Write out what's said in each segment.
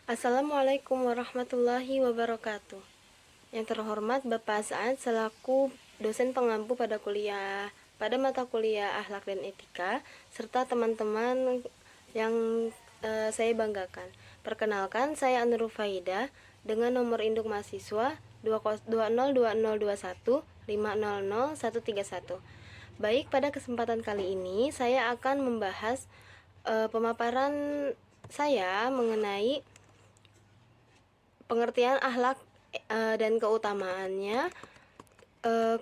Assalamualaikum warahmatullahi wabarakatuh. Yang terhormat Bapak Saad selaku dosen pengampu pada mata kuliah Akhlak dan Etika serta teman-teman yang saya banggakan. Perkenalkan, saya Anur Faida dengan nomor induk mahasiswa 2021500131. Baik, pada kesempatan kali ini saya akan membahas pemaparan saya mengenai pengertian akhlak dan keutamaannya,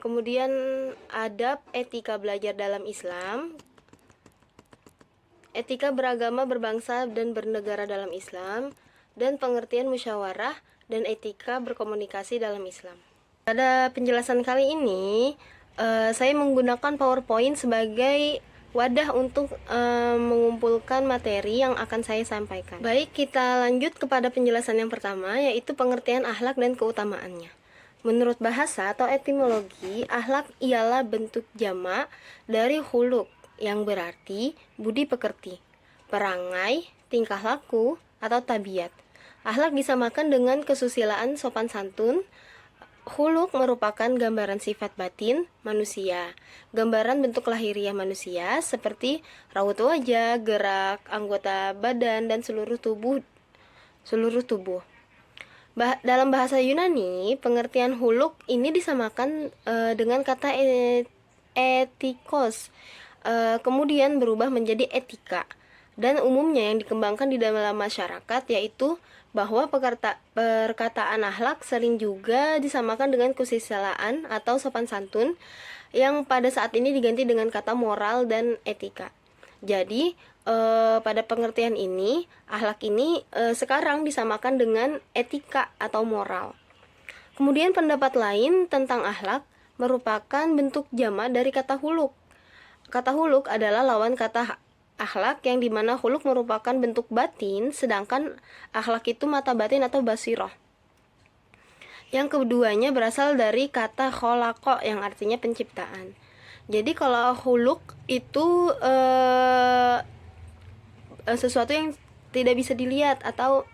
kemudian adab etika belajar dalam Islam, etika beragama, berbangsa, dan bernegara dalam Islam, dan pengertian musyawarah dan etika berkomunikasi dalam Islam. Pada penjelasan kali ini, saya menggunakan PowerPoint sebagai wadah untuk mengumpulkan materi yang akan saya sampaikan. Baik, kita lanjut kepada penjelasan yang pertama, yaitu pengertian akhlak dan keutamaannya. Menurut bahasa atau etimologi, akhlak ialah bentuk jamak dari khuluq yang berarti budi pekerti, perangai, tingkah laku, atau tabiat. Akhlak disamakan dengan kesusilaan sopan santun. Khuluq merupakan gambaran sifat batin manusia, gambaran bentuk lahiriah manusia seperti raut wajah, gerak, anggota badan, dan seluruh tubuh. Dalam bahasa Yunani, pengertian huluk ini disamakan dengan kata etikos, kemudian berubah menjadi etika, dan umumnya yang dikembangkan di dalam masyarakat yaitu bahwa perkataan akhlak sering juga disamakan dengan kesusilaan atau sopan santun yang pada saat ini diganti dengan kata moral dan etika. Jadi pada pengertian ini, akhlak ini sekarang disamakan dengan etika atau moral. Kemudian pendapat lain tentang akhlak merupakan bentuk jamak dari kata huluk. Kata huluk adalah lawan kata akhlak, yang dimana huluk merupakan bentuk batin, sedangkan akhlak itu mata batin atau basiroh. Yang keduanya berasal dari kata kholako yang artinya penciptaan. Jadi kalau huluk itu sesuatu yang tidak bisa dilihat atau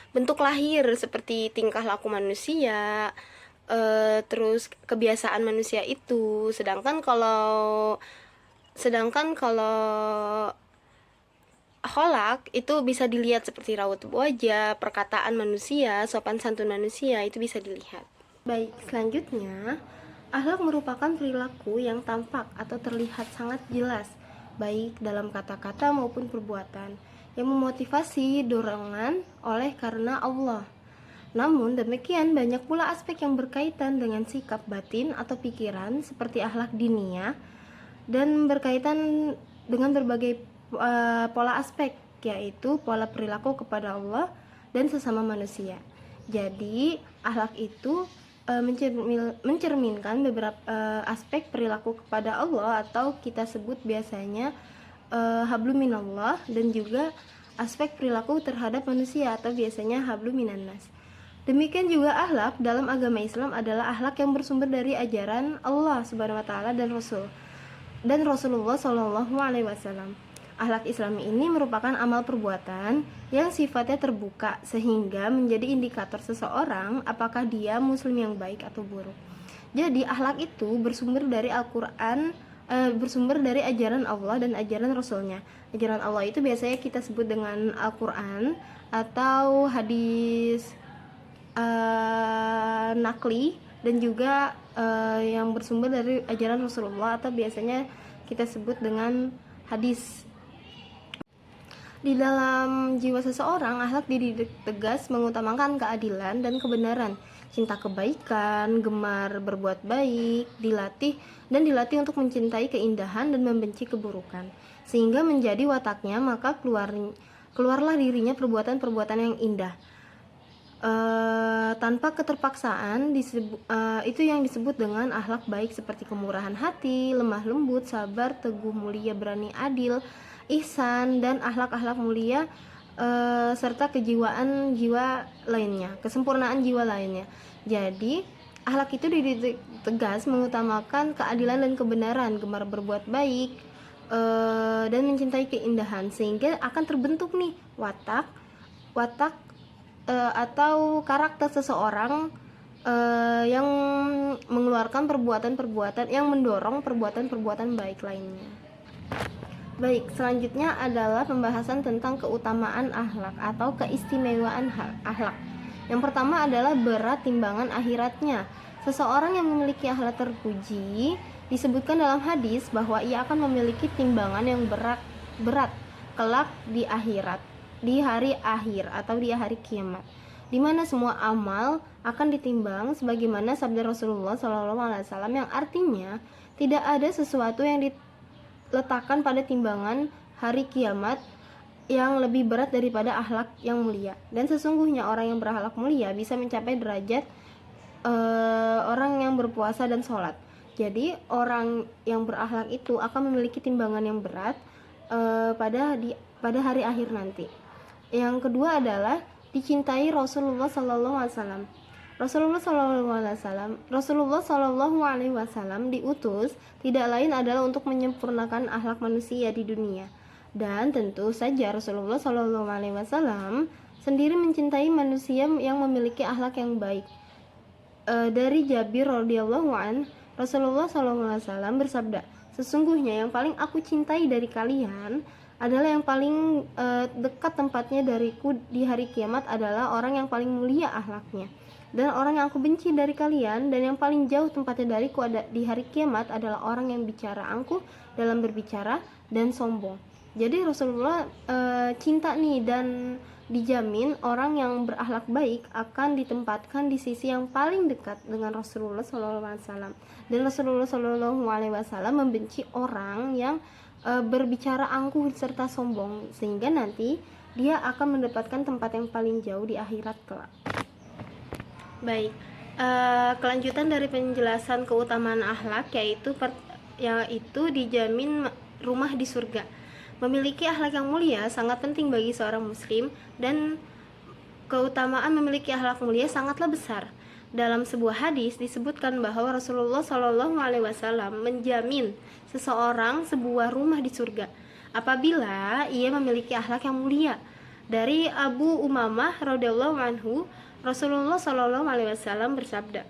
bentuk lahir seperti tingkah laku manusia, terus kebiasaan manusia itu. Sedangkan kalau kholak itu bisa dilihat seperti raut wajah, perkataan manusia, sopan santun manusia, itu bisa dilihat. Baik, selanjutnya, akhlak merupakan perilaku yang tampak atau terlihat sangat jelas, baik dalam kata-kata maupun perbuatan, yang memotivasi dorongan oleh karena Allah. Namun demikian, banyak pula aspek yang berkaitan dengan sikap batin atau pikiran seperti akhlak diniyah dan berkaitan dengan berbagai pola aspek, yaitu pola perilaku kepada Allah dan sesama manusia. Jadi akhlak itu mencerminkan beberapa aspek perilaku kepada Allah, atau kita sebut biasanya hablum minallah, dan juga aspek perilaku terhadap manusia atau biasanya hablum minannas. Demikian juga akhlak dalam agama Islam adalah akhlak yang bersumber dari ajaran Allah Subhanahu wa taala dan Rasulullah Shallallahu alaihi wasallam. Akhlak Islam ini merupakan amal perbuatan yang sifatnya terbuka sehingga menjadi indikator seseorang apakah dia muslim yang baik atau buruk. Jadi akhlak itu bersumber dari Al-Quran, bersumber dari ajaran Allah dan ajaran Rasulnya. Ajaran Allah itu biasanya kita sebut dengan Al-Quran atau hadis nakli, dan juga yang bersumber dari ajaran Rasulullah atau biasanya kita sebut dengan hadis. Di dalam jiwa seseorang, akhlak dididik tegas mengutamakan keadilan dan kebenaran, cinta kebaikan, gemar berbuat baik, dilatih untuk mencintai keindahan dan membenci keburukan, sehingga menjadi wataknya, maka keluarlah dirinya perbuatan-perbuatan yang indah, tanpa keterpaksaan. Itu yang disebut dengan akhlak baik, seperti kemurahan hati, lemah lembut, sabar, teguh, mulia, berani, adil, ihsan, dan akhlak-akhlak mulia, serta kejiwaan jiwa lainnya, kesempurnaan jiwa lainnya. Jadi akhlak itu dididik tegas mengutamakan keadilan dan kebenaran, gemar berbuat baik, dan mencintai keindahan, sehingga akan terbentuk nih watak watak atau karakter seseorang yang mengeluarkan perbuatan-perbuatan yang mendorong perbuatan-perbuatan baik lainnya. Baik, selanjutnya adalah pembahasan tentang keutamaan akhlak atau keistimewaan akhlak. Yang pertama adalah berat timbangan akhiratnya. Seseorang yang memiliki akhlak terpuji disebutkan dalam hadis bahwa ia akan memiliki timbangan yang berat kelak di akhirat, di hari akhir atau di hari kiamat, di mana semua amal akan ditimbang sebagaimana sabda Rasulullah SAW yang artinya tidak ada sesuatu yang diletakkan pada timbangan hari kiamat yang lebih berat daripada akhlak yang mulia. Dan sesungguhnya orang yang berakhlak mulia bisa mencapai derajat orang yang berpuasa dan sholat. Jadi orang yang berakhlak itu akan memiliki timbangan yang berat pada hari akhir nanti. Yang kedua adalah dicintai Rasulullah SAW. Rasulullah SAW diutus tidak lain adalah untuk menyempurnakan akhlak manusia di dunia. Dan tentu saja Rasulullah SAW sendiri mencintai manusia yang memiliki akhlak yang baik. Dari Jabir radhiyallahu an, Rasulullah SAW bersabda, sesungguhnya yang paling aku cintai dari kalian adalah yang paling dekat tempatnya dariku di hari kiamat adalah orang yang paling mulia akhlaknya. Dan orang yang aku benci dari kalian dan yang paling jauh tempatnya dariku di hari kiamat adalah orang yang bicara angkuh dalam berbicara dan sombong. Jadi Rasulullah cinta nih, dan dijamin orang yang berakhlak baik akan ditempatkan di sisi yang paling dekat dengan Rasulullah SAW. Dan Rasulullah SAW membenci orang yang berbicara angkuh serta sombong, sehingga nanti dia akan mendapatkan tempat yang paling jauh di akhirat kelak. Baik, kelanjutan dari penjelasan keutamaan akhlak yaitu dijamin rumah di surga. Memiliki akhlak yang mulia sangat penting bagi seorang muslim, dan keutamaan memiliki akhlak mulia sangatlah besar. Dalam sebuah hadis disebutkan bahwa Rasulullah SAW menjamin seseorang sebuah rumah di surga apabila ia memiliki akhlak yang mulia. Dari Abu Umamah radhiyallahu anhu, Rasulullah SAW bersabda,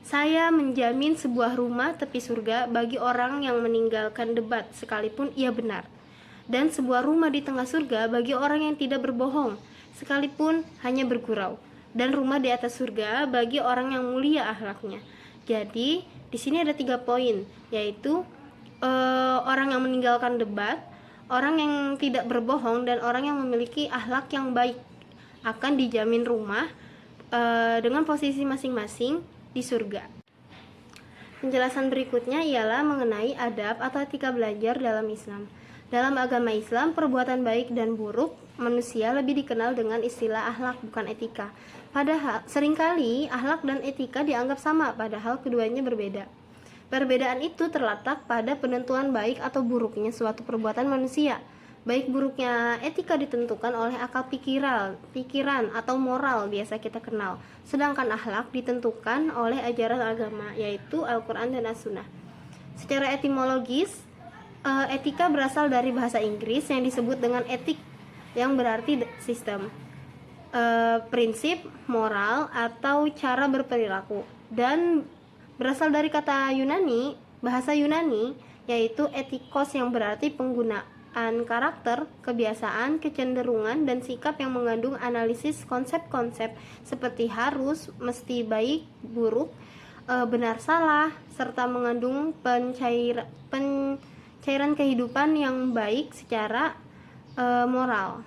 saya menjamin sebuah rumah tepi surga bagi orang yang meninggalkan debat sekalipun ia benar, dan sebuah rumah di tengah surga bagi orang yang tidak berbohong sekalipun hanya bergurau, dan rumah di atas surga bagi orang yang mulia akhlaknya. Jadi di sini ada 3 poin, yaitu orang yang meninggalkan debat, orang yang tidak berbohong, dan orang yang memiliki akhlak yang baik akan dijamin rumah dengan posisi masing-masing di surga. Penjelasan berikutnya ialah mengenai adab atau etika belajar dalam Islam. Dalam agama Islam, perbuatan baik dan buruk manusia lebih dikenal dengan istilah akhlak, bukan etika. Padahal seringkali akhlak dan etika dianggap sama, padahal keduanya berbeda. Perbedaan itu terletak pada penentuan baik atau buruknya suatu perbuatan manusia. Baik buruknya etika ditentukan oleh akal pikiran atau moral biasa kita kenal. Sedangkan akhlak ditentukan oleh ajaran agama, yaitu Al-Quran dan As-Sunnah. Secara etimologis, etika berasal dari bahasa Inggris yang disebut dengan etik, yang berarti sistem, prinsip, moral, atau cara berperilaku. Dan berasal dari kata bahasa Yunani, yaitu etikos, yang berarti penggunaan karakter, kebiasaan, kecenderungan, dan sikap yang mengandung analisis konsep-konsep seperti harus, mesti, baik, buruk, benar, salah, serta mengandung pencairan kehidupan yang baik secara moral.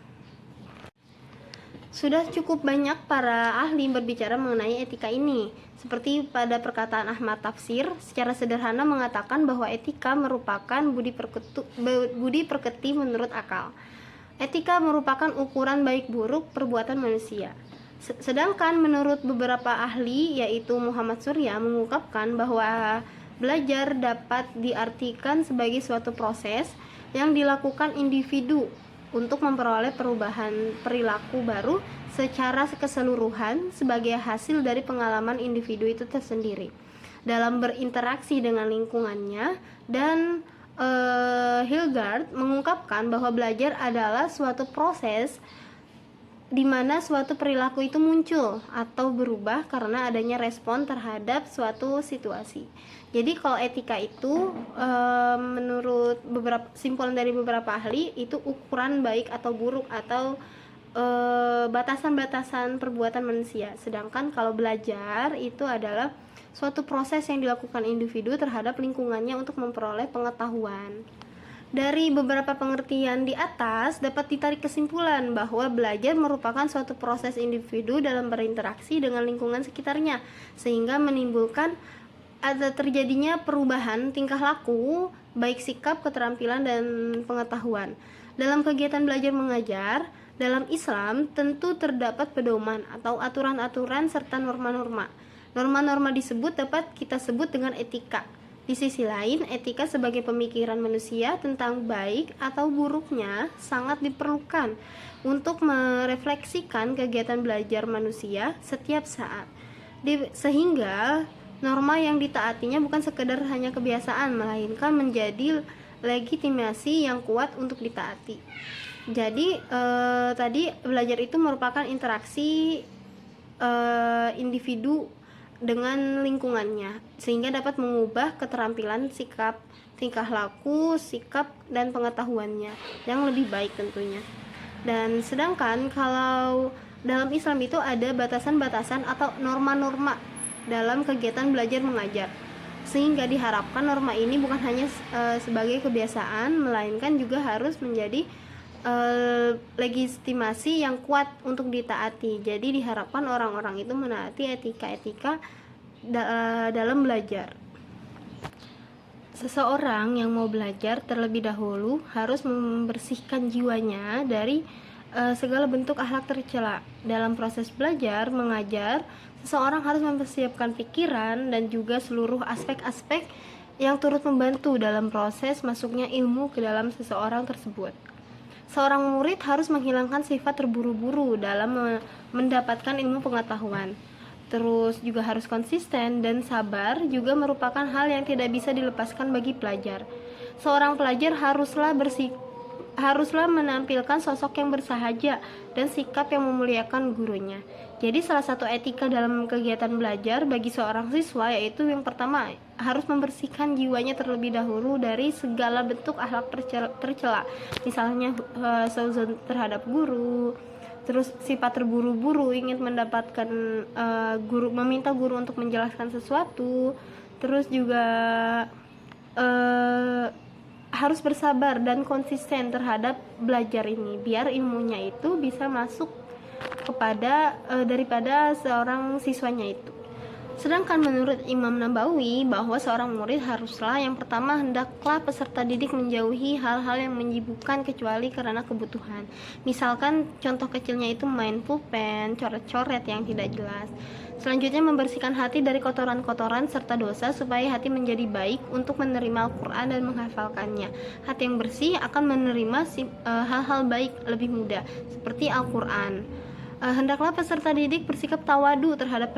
Sudah cukup banyak para ahli berbicara mengenai etika ini, seperti pada perkataan Ahmad Tafsir secara sederhana mengatakan bahwa etika merupakan budi perketi menurut akal. Etika merupakan ukuran baik buruk perbuatan manusia. Sedangkan menurut beberapa ahli, yaitu Muhammad Surya, mengungkapkan bahwa belajar dapat diartikan sebagai suatu proses yang dilakukan individu untuk memperoleh perubahan perilaku baru secara keseluruhan sebagai hasil dari pengalaman individu itu tersendiri dalam berinteraksi dengan lingkungannya. Dan Hildegard mengungkapkan bahwa belajar adalah suatu proses di mana suatu perilaku itu muncul atau berubah karena adanya respon terhadap suatu situasi. Jadi kalau etika itu menurut beberapa simpulan dari beberapa ahli itu ukuran baik atau buruk atau batasan-batasan perbuatan manusia. Sedangkan kalau belajar itu adalah suatu proses yang dilakukan individu terhadap lingkungannya untuk memperoleh pengetahuan. Dari beberapa pengertian di atas dapat ditarik kesimpulan bahwa belajar merupakan suatu proses individu dalam berinteraksi dengan lingkungan sekitarnya, sehingga menimbulkan ada terjadinya perubahan tingkah laku, baik sikap, keterampilan, dan pengetahuan. Dalam kegiatan belajar mengajar, dalam Islam tentu terdapat pedoman atau aturan-aturan serta norma-norma. Norma-norma disebut dapat kita sebut dengan etika. Di sisi lain, etika sebagai pemikiran manusia tentang baik atau buruknya sangat diperlukan untuk merefleksikan kegiatan belajar manusia setiap saat. Sehingga norma yang ditaatinya bukan sekedar hanya kebiasaan, melainkan menjadi legitimasi yang kuat untuk ditaati. Jadi tadi belajar itu merupakan interaksi individu dengan lingkungannya, sehingga dapat mengubah keterampilan, sikap, tingkah laku, sikap, dan pengetahuannya yang lebih baik tentunya. Dan sedangkan kalau dalam Islam itu ada batasan-batasan atau norma-norma dalam kegiatan belajar mengajar, sehingga diharapkan norma ini bukan hanya sebagai kebiasaan, melainkan juga harus menjadi legitimasi yang kuat untuk ditaati. Jadi diharapkan orang-orang itu menaati etika-etika dalam belajar. Seseorang yang mau belajar terlebih dahulu harus membersihkan jiwanya dari segala bentuk akhlak tercela. Dalam proses belajar mengajar, seseorang harus mempersiapkan pikiran dan juga seluruh aspek-aspek yang turut membantu dalam proses masuknya ilmu ke dalam seseorang tersebut. Seorang murid harus menghilangkan sifat terburu-buru dalam mendapatkan ilmu pengetahuan. Terus juga harus konsisten dan sabar juga merupakan hal yang tidak bisa dilepaskan bagi pelajar. Seorang pelajar haruslah menampilkan sosok yang bersahaja dan sikap yang memuliakan gurunya. Jadi salah satu etika dalam kegiatan belajar bagi seorang siswa yaitu yang pertama harus membersihkan jiwanya terlebih dahulu dari segala bentuk akhlak tercela. Misalnya seuzon terhadap guru, terus sifat terburu-buru ingin mendapatkan meminta guru untuk menjelaskan sesuatu, terus juga harus bersabar dan konsisten terhadap belajar ini biar ilmunya itu bisa masuk kepada daripada seorang siswanya itu. Sedangkan menurut Imam Nabawi bahwa seorang murid haruslah yang pertama hendaklah peserta didik menjauhi hal-hal yang menyibukkan kecuali karena kebutuhan. Misalkan contoh kecilnya itu main pulpen, coret-coret yang tidak jelas. Selanjutnya membersihkan hati dari kotoran-kotoran serta dosa supaya hati menjadi baik untuk menerima Al-Quran dan menghafalkannya. Hati yang bersih akan menerima hal-hal baik lebih mudah seperti Al-Quran. Hendaklah peserta didik bersikap tawadu terhadap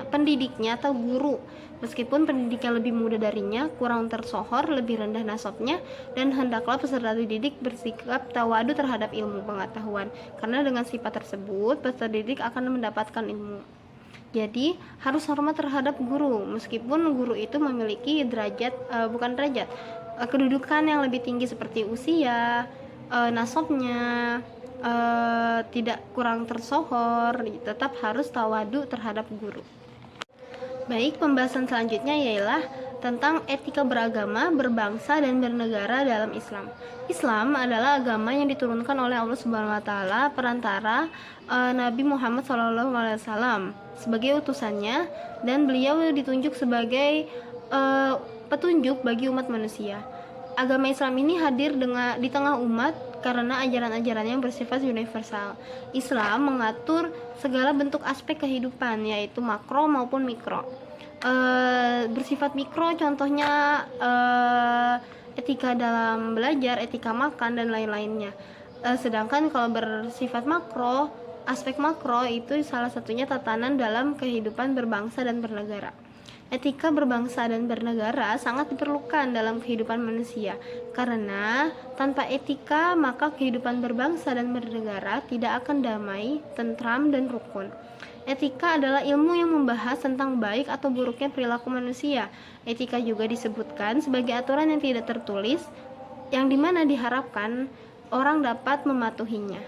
pendidiknya atau guru, meskipun pendidiknya lebih muda darinya, kurang tersohor, lebih rendah nasabnya, dan hendaklah peserta didik bersikap tawadu terhadap ilmu pengetahuan, karena dengan sifat tersebut peserta didik akan mendapatkan ilmu. Jadi harus hormat terhadap guru, meskipun guru itu memiliki kedudukan yang lebih tinggi seperti usia, nasabnya, tidak kurang tersohor, tetap harus tawadu terhadap guru. Baik, pembahasan selanjutnya ialah tentang etika beragama, berbangsa, dan bernegara dalam Islam. Islam adalah agama yang diturunkan oleh Allah Subhanahu wa taala perantara Nabi Muhammad SAW sebagai utusannya, dan beliau ditunjuk sebagai petunjuk bagi umat manusia. Agama Islam ini hadir di tengah umat karena ajaran-ajarannya yang bersifat universal. Islam mengatur segala bentuk aspek kehidupan, yaitu makro maupun mikro. Bersifat mikro contohnya etika dalam belajar, etika makan, dan lain-lainnya. Sedangkan kalau bersifat makro, aspek makro itu salah satunya tatanan dalam kehidupan berbangsa dan bernegara. Etika berbangsa dan bernegara sangat diperlukan dalam kehidupan manusia, karena tanpa etika maka kehidupan berbangsa dan bernegara tidak akan damai, tentram, dan rukun. Etika adalah ilmu yang membahas tentang baik atau buruknya perilaku manusia. Etika juga disebutkan sebagai aturan yang tidak tertulis, yang dimana diharapkan orang dapat mematuhinya.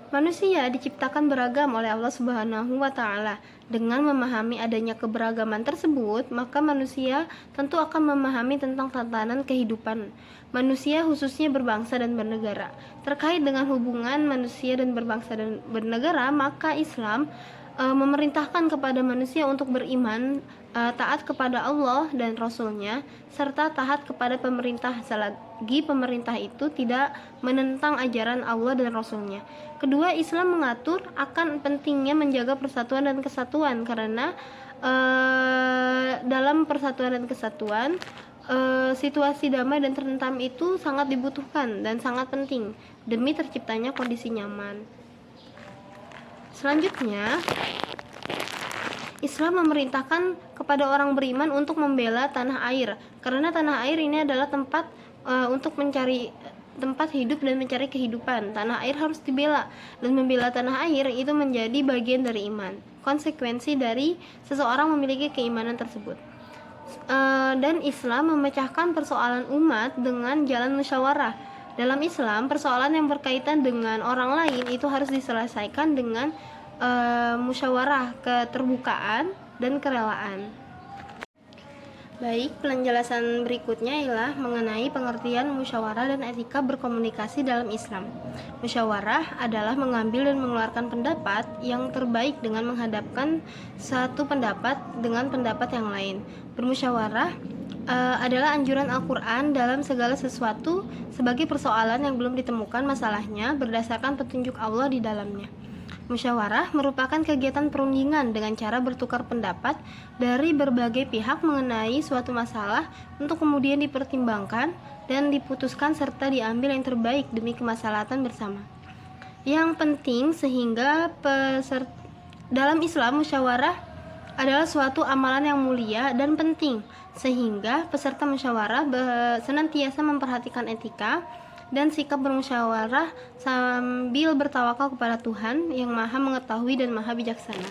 Manusia diciptakan beragam oleh Allah Subhanahu wa Ta'ala. Dengan memahami adanya keberagaman tersebut, maka manusia tentu akan memahami tentang tatanan kehidupan manusia, khususnya berbangsa dan bernegara. Terkait dengan hubungan manusia dan berbangsa dan bernegara, maka Islam memerintahkan kepada manusia untuk beriman, taat kepada Allah dan Rasul-Nya, serta taat kepada pemerintah selagi pemerintah itu tidak menentang ajaran Allah dan Rasul-Nya. Kedua, Islam mengatur akan pentingnya menjaga persatuan dan kesatuan, karena dalam persatuan dan kesatuan situasi damai dan tentram itu sangat dibutuhkan dan sangat penting demi terciptanya kondisi nyaman. Selanjutnya, Islam memerintahkan kepada orang beriman untuk membela tanah air, karena tanah air ini adalah tempat untuk mencari tempat hidup dan mencari kehidupan. Tanah air harus dibela, dan membela tanah air itu menjadi bagian dari iman. Konsekuensi dari seseorang memiliki keimanan tersebut. Dan Islam memecahkan persoalan umat dengan jalan musyawarah. Dalam Islam, persoalan yang berkaitan dengan orang lain itu harus diselesaikan dengan musyawarah, keterbukaan, dan kerelaan. Baik, penjelasan berikutnya ialah mengenai pengertian musyawarah dan etika berkomunikasi dalam Islam. Musyawarah adalah mengambil dan mengeluarkan pendapat yang terbaik dengan menghadapkan satu pendapat dengan pendapat yang lain. Bermusyawarah adalah anjuran Al-Quran dalam segala sesuatu sebagai persoalan yang belum ditemukan masalahnya berdasarkan petunjuk Allah di dalamnya. Musyawarah merupakan kegiatan perundingan dengan cara bertukar pendapat dari berbagai pihak mengenai suatu masalah untuk kemudian dipertimbangkan dan diputuskan serta diambil yang terbaik demi kemaslahatan bersama. Yang penting sehingga dalam Islam, musyawarah adalah suatu amalan yang mulia dan penting, sehingga peserta musyawarah senantiasa memperhatikan etika dan sikap bermusyawarah sambil bertawakal kepada Tuhan yang Maha Mengetahui dan Maha Bijaksana.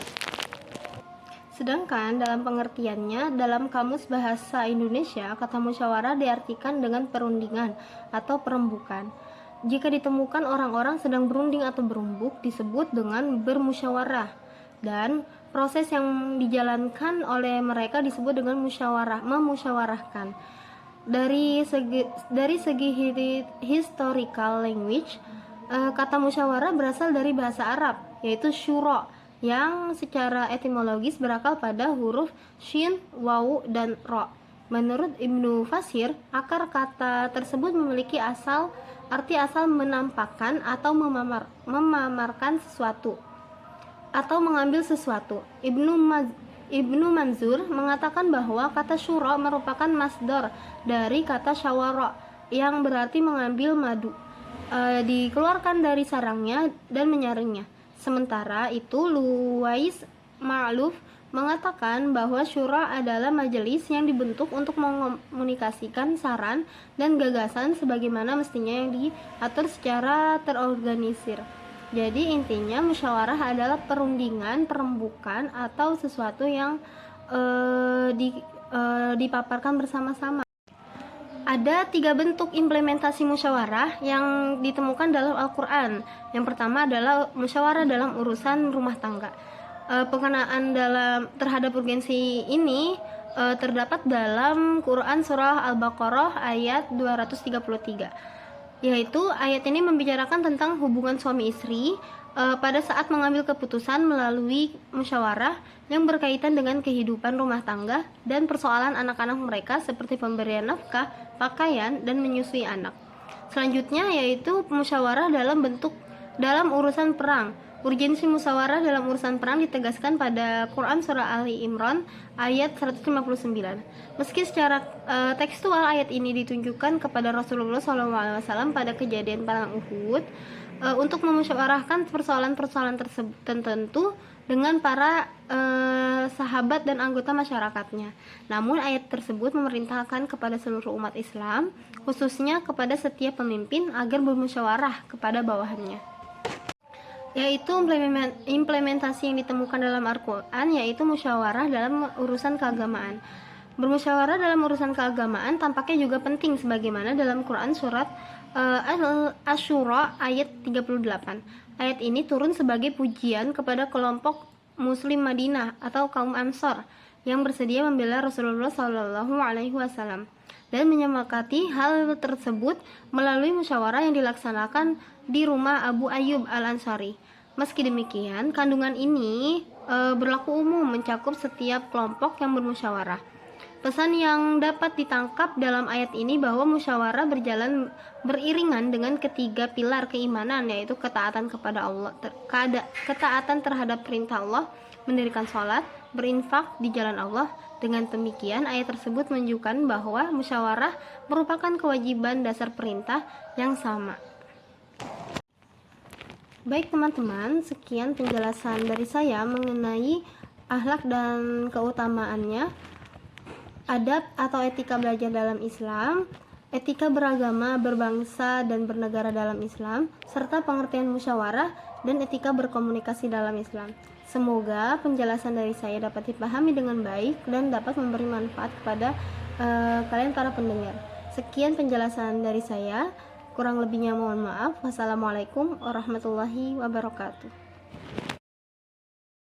Sedangkan dalam pengertiannya, dalam Kamus Bahasa Indonesia, kata musyawarah diartikan dengan perundingan atau perembukan. Jika ditemukan orang-orang sedang berunding atau berumbuk, disebut dengan bermusyawarah, dan proses yang dijalankan oleh mereka disebut dengan musyawarah, memusyawarahkan. Dari segi historical language, kata musyawarah berasal dari bahasa Arab, yaitu syura, yang secara etimologis berakar pada huruf shin, waw, dan ro. Menurut Ibnu Fasir, akar kata tersebut memiliki arti asal menampakkan atau memamarkan sesuatu atau mengambil sesuatu. Ibnu Manzur mengatakan bahwa kata syura merupakan masdar dari kata syawara yang berarti mengambil madu, dikeluarkan dari sarangnya dan menyaringnya. Sementara itu, Luwais Ma'luf mengatakan bahwa syura adalah majelis yang dibentuk untuk mengomunikasikan saran dan gagasan sebagaimana mestinya yang diatur secara terorganisir. Jadi intinya musyawarah adalah perundingan, perembukan, atau sesuatu yang dipaparkan bersama-sama. Ada 3 bentuk implementasi musyawarah yang ditemukan dalam Al-Quran. Yang pertama adalah musyawarah dalam urusan rumah tangga. Pengenaan terhadap urgensi ini terdapat dalam Quran Surah Al-Baqarah ayat 233. Yaitu ayat ini membicarakan tentang hubungan suami istri pada saat mengambil keputusan melalui musyawarah yang berkaitan dengan kehidupan rumah tangga dan persoalan anak-anak mereka seperti pemberian nafkah, pakaian, dan menyusui anak. Selanjutnya yaitu musyawarah dalam urusan perang. Urgensi musyawarah dalam urusan perang ditegaskan pada Quran Surah Ali Imran ayat 159. Meski secara tekstual ayat ini ditunjukkan kepada Rasulullah SAW pada kejadian perang Uhud, untuk memusyawarahkan persoalan-persoalan tertentu dengan para sahabat dan anggota masyarakatnya. Namun ayat tersebut memerintahkan kepada seluruh umat Islam, khususnya kepada setiap pemimpin agar bermusyawarah kepada bawahannya, yaitu implementasi yang ditemukan dalam Al-Quran, yaitu musyawarah dalam urusan keagamaan. Bermusyawarah dalam urusan keagamaan tampaknya juga penting, sebagaimana dalam Quran surat Asy-Syura ayat 38. Ayat ini turun sebagai pujian kepada kelompok Muslim Madinah atau kaum Ansor yang bersedia membela Rasulullah SAW dan menyepakati hal tersebut melalui musyawarah yang dilaksanakan di rumah Abu Ayyub Al-Ansari. Meski demikian, kandungan ini berlaku umum, mencakup setiap kelompok yang bermusyawarah. Pesan yang dapat ditangkap dalam ayat ini bahwa musyawarah berjalan beriringan dengan ketiga pilar keimanan, yaitu ketaatan kepada Allah, ketaatan terhadap perintah Allah, mendirikan sholat, berinfak di jalan Allah. Dengan demikian, ayat tersebut menunjukkan bahwa musyawarah merupakan kewajiban dasar perintah yang sama. Baik teman-teman, sekian penjelasan dari saya mengenai akhlak dan keutamaannya, adab atau etika belajar dalam Islam, etika beragama, berbangsa, dan bernegara dalam Islam, serta pengertian musyawarah dan etika berkomunikasi dalam Islam. Semoga penjelasan dari saya dapat dipahami dengan baik dan dapat memberi manfaat kepada kalian para pendengar. Sekian penjelasan dari saya, kurang lebihnya mohon maaf. Wassalamualaikum warahmatullahi wabarakatuh.